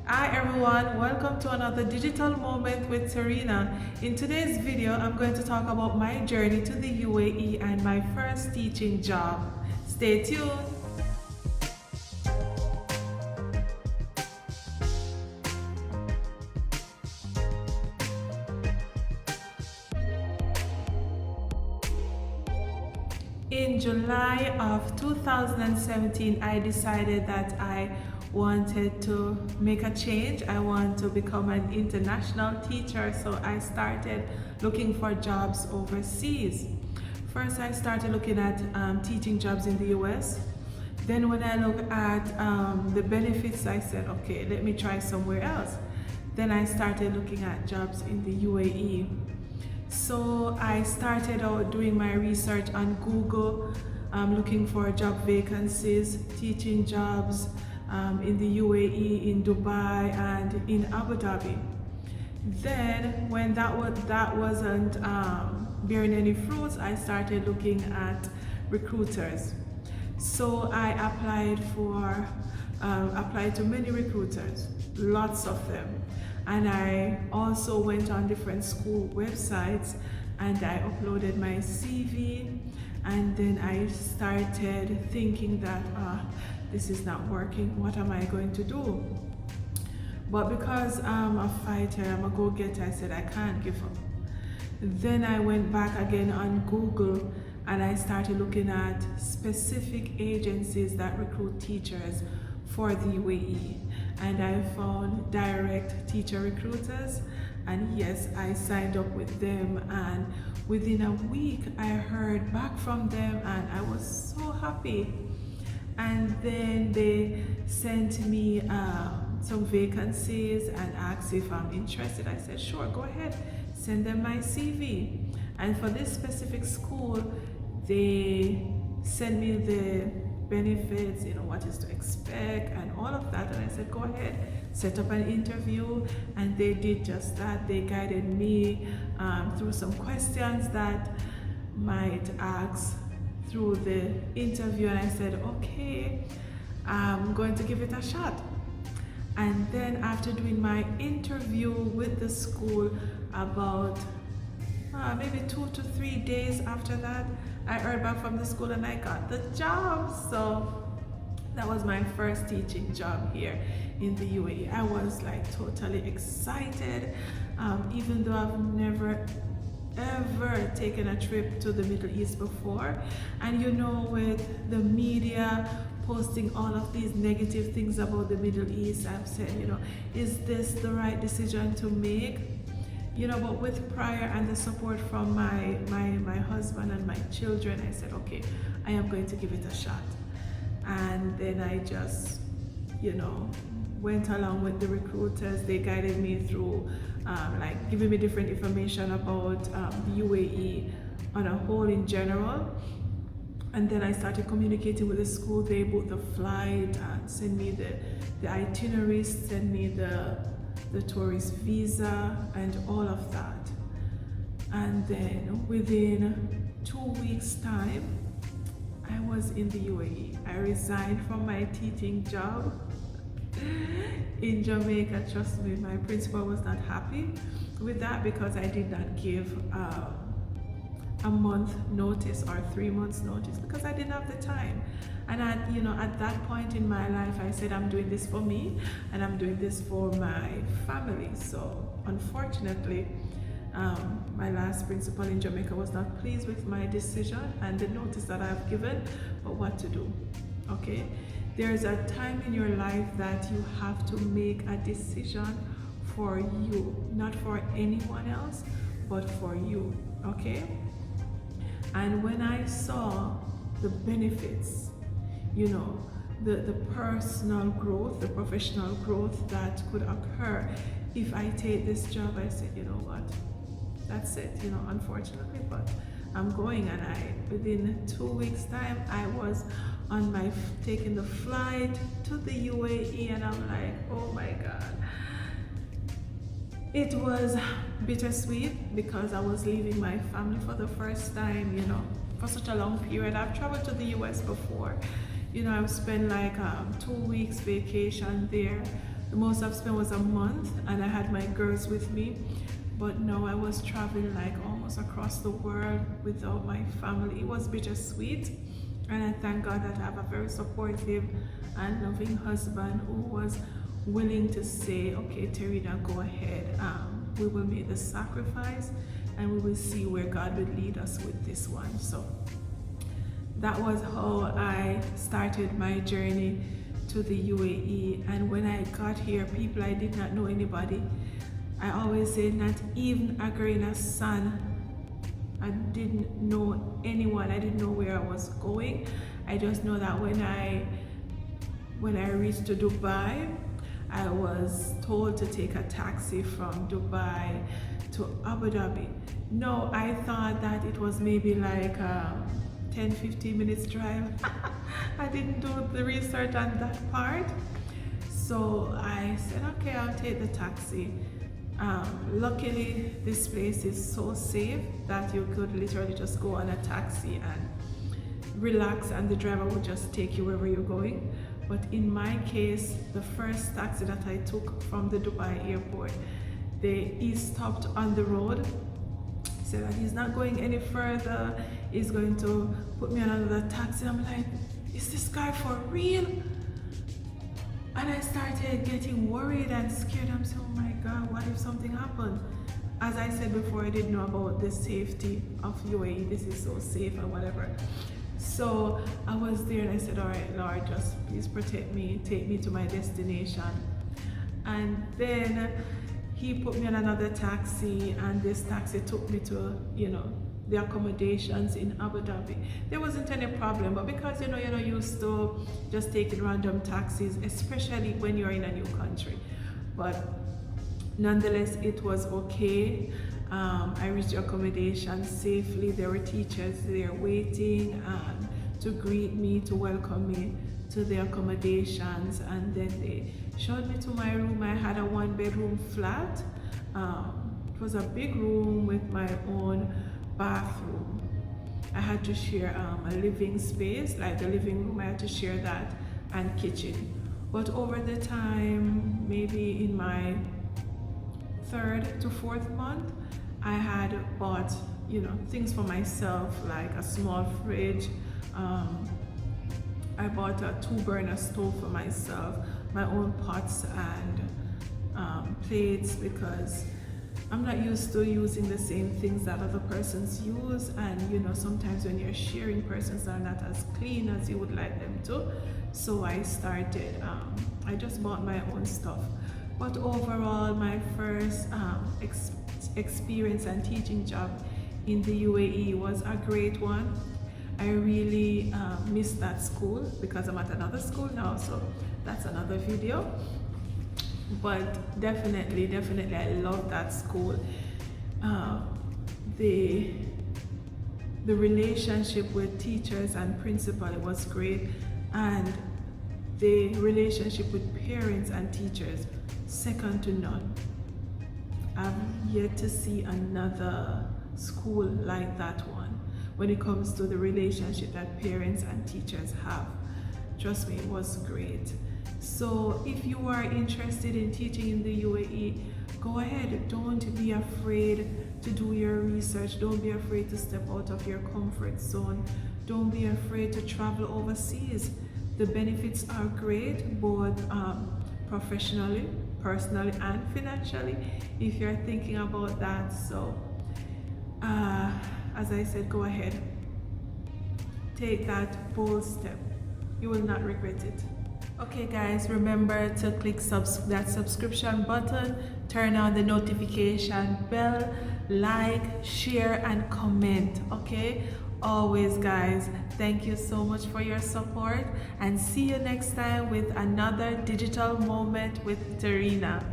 Hi everyone, welcome to another digital moment with Serena. In today's video, I'm going to talk about my journey to the UAE and my first teaching job. Stay tuned. In July of 2017, I decided that I wanted to make a change. I want to become an international teacher, so I started looking for jobs overseas. First, I started looking at teaching jobs in the US. Then when I looked at the benefits, I said, okay, let me try somewhere else. Then I started looking at jobs in the UAE. So I started out doing my research on Google, looking for job vacancies, teaching jobs in the UAE, in Dubai, and in Abu Dhabi. Then when that wasn't bearing any fruits, I started looking at recruiters. So I applied to many recruiters, lots of them. And I also went on different school websites and I uploaded my CV, and then I started thinking that this is not working, what am I going to do? But because I'm a fighter, I'm a go-getter, I said I can't give up. Then I went back again on Google and I started looking at specific agencies that recruit teachers for the UAE, and I found direct teacher recruiters, and yes, I signed up with them, and within a week I heard back from them and I was so happy. And then they sent me some vacancies and asked if I'm interested. I said sure, go ahead, send them my CV. And for this specific school, they sent me the benefits, what is to expect and all of that, and I said go ahead, set up an interview, and they did just that. They guided me through some questions that might ask through the interview, and I said okay, I'm going to give it a shot. And then after doing my interview with the school, about maybe 2 to 3 days after that, I heard back from the school and I got the job. So that was my first teaching job here in the UAE. I was like totally excited, even though I've never ever taken a trip to the Middle East before. And with the media posting all of these negative things about the Middle East, I've said, is this the right decision to make? But with prayer and the support from my husband and my children, I said, okay, I am going to give it a shot. And then I just, went along with the recruiters. They guided me through, giving me different information about the UAE on a whole in general. And then I started communicating with the school. They booked the flight, send me the itineraries, send me the tourist visa and all of that. And then within 2 weeks time, I was in the UAE. I resigned from my teaching job in Jamaica. Trust me, my principal was not happy with that because I did not give a month notice or 3 months notice because I didn't have the time. And at that point in my life, I said I'm doing this for me and I'm doing this for my family. So unfortunately, my last principal in Jamaica was not pleased with my decision and the notice that I've given, but what to do, okay? There's a time in your life that you have to make a decision for you, not for anyone else, but for you, okay? And when I saw the benefits, the personal growth, the professional growth that could occur if I take this job, I said, you know what, that's it, unfortunately, but I'm going. And within 2 weeks time, I was taking the flight to the UAE, and I'm like, oh my God. It was bittersweet because I was leaving my family for the first time, for such a long period. I've traveled to the US before. I've spent like 2 weeks vacation there The most I've spent was a month, and I had my girls with me. But no, I was traveling like almost across the world without my family. It was bittersweet, and I thank God that I have a very supportive and loving husband who was willing to say, okay, T.E.R, go ahead. We will make the sacrifice, and we will see where God would lead us with this one. So that was how I started my journey to the UAE. And when I got here, people, I did not know anybody. I always say, not even a grain of sand. I didn't know anyone. I didn't know where I was going. I just know that when I reached to Dubai, I was told to take a taxi from Dubai to Abu Dhabi. No, I thought that it was maybe like 10-15 minutes drive. I didn't do the research on that part. So I said, okay, I'll take the taxi. Luckily, this place is so safe that you could literally just go on a taxi and relax, and the driver would just take you wherever you're going. But in my case, the first taxi that I took from the Dubai airport, he stopped on the road, said that he's not going any further, he's going to put me on another taxi. I'm like, is this guy for real? And I started getting worried and scared. I'm saying, oh my God, what if something happened? As I said before, I didn't know about the safety of UAE. This is so safe and whatever. So I was there and I said, all right, Lord, just please protect me, take me to my destination. And then he put me on another taxi, and this taxi took me to, the accommodations in Abu Dhabi. There wasn't any problem, but because you're not used to just taking random taxis, especially when you're in a new country. But nonetheless, it was okay. I reached the accommodation safely. There were teachers there waiting to greet me, to welcome me to the accommodations, and then they showed me to my room. I had a 1-bedroom flat. It was a big room with my own bathroom. I had to share a living space, like the living room, I had to share that, and kitchen. But over the time, maybe in my 3rd to 4th month, I had bought, things for myself, like a small fridge. I bought a 2-burner stove for myself, my own pots and plates, because I'm not used to using the same things that other persons use, and sometimes when you're sharing, persons are not as clean as you would like them to. So I started, I just bought my own stuff. But overall, my first experience and teaching job in the UAE was a great one. I really missed that school because I'm at another school now, so that's another video. But definitely I love that school. The relationship with teachers and principal, it was great, and the relationship with parents and teachers, second to none. I've yet to see another school like that one when it comes to the relationship that parents and teachers have. Trust me, it was great. So if you are interested in teaching in the UAE, go ahead. Don't be afraid to do your research. Don't be afraid to step out of your comfort zone. Don't be afraid to travel overseas. The benefits are great, both professionally, personally, and financially, if you're thinking about that. So as I said, go ahead. Take that bold step. You will not regret it. Okay guys, remember to click that subscription button, turn on the notification bell, like, share, and comment, okay? Always guys, thank you so much for your support, and see you next time with another digital moment with T.E.R.